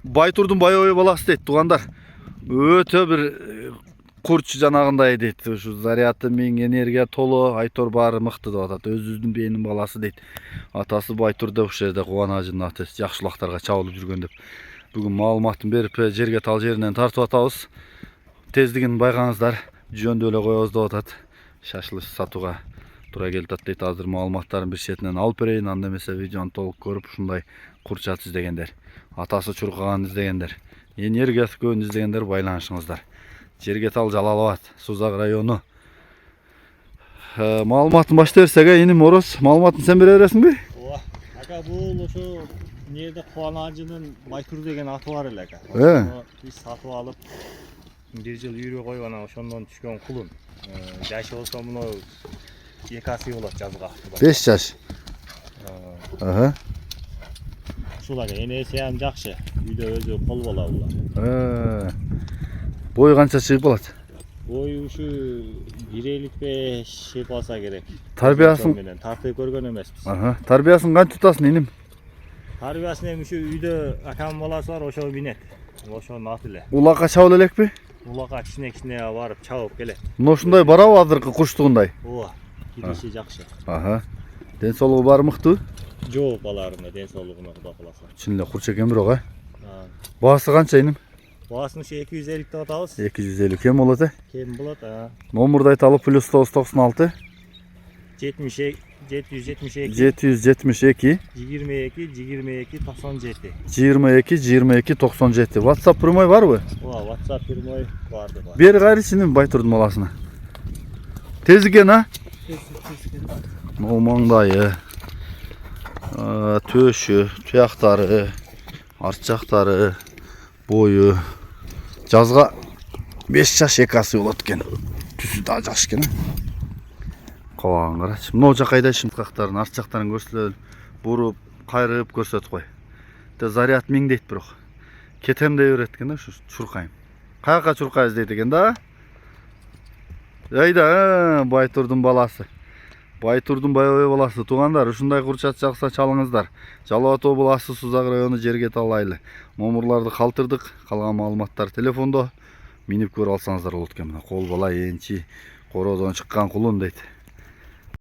Байтурдун Байой баласы дейт туугандар. Өтө бир курч жанагындай дейт. Ушу заряды миң, энергия толо, Айтор баары мыкты деп атат. Өзүбүздүн бээнин баласы дейт. Атасы Байтурда ушул жерде Кубанажынын аты жакшылыктарга чабылып жүргөн деп. Бүгүн маалыматын берип жерге тал жеринен тартып атабыз. Тездигин байкаңыздар, жөндөп эле коебуз деп атат. Шашлык сатууга туура келет дейт. Азыр маалыматтарын бир четинен алып берейин, анда эмесе видеону толук көрүп ушундай курчат издегендер, атасы чуркаган издегендер, энергиясы көбүн издегендер байланышыңыздар. Жерге тал Жалал Абад, Сузак району. Маалыматын башта берсек, иним Ороз, маалыматын сен бере бересиңби? Ооба. Ака бул ошо эмнеде Кубанажынын Байтур деген аты бар эле ака. Биз сатып алып бир жыл үйрө коюп анан ошондон түшкөн кулун. Жашы болсо муну 2 асы болот жазга. 5 жаш. Ушул ака энеси ham жакшы. Үйдө өзү кол бола булар. Бою канча чыгып калат? Бою ушу 1.55 чыгып алса керек. Тарбиясын менен тартып көргөн эмеспиз. Тарбиясын кантип тутасың иним? Тарбиясын эми ушу үйдө акам баласы бар, ошо минет. Ошонун аты эле. Улакка чабыл элекпи? Улакка кичине барып чабып келет. Мына ушундай барабы азыркы куштугундай? Ооба. Кириши жакшы. Ден соолугу баары мыкты? Жок баларына ден соолугуна Кудай кааласа. Чын эле курч экен бирок, Баасы канча иним? Баасын ушу 250 деп атабыз. 250 кем болот, Кем болот, Номурду айталы +996 772 772 22 97. 22 97. WhatsApp прямой барбы? Ооба, WhatsApp прямой бар деп. Бери кайрычынын Байтурдун баласына. Тез экен, Могу маңдайы, төшү, туяктары, арт жактары, бою. Жазга 5 жаш 2 асы болот экен. Түсү да жакшы экен. Кабагын карачы. Мына жакайда шымтактарын, арт жактарын көрсөтөлү. Буруп, кайрып көрсөтүп кой. Заряд 1000 дейт бирок. Кетем дей берет экен да, ушу чуркайм. Каяка чуркайбыз дейт экен да? Айда, Байтурдун баласы. Байтурдун Байой баласы туугандар, ушундай курчат жакса чалыңыздар. Жалал Абад областы Сузак району жерге талайлы. Номурларды калтырдык, калган маалыматтар телефондо. Минип көрүп алсаңыздар болот экен. Кол бала энчи, кородон чыккан кулун дейт.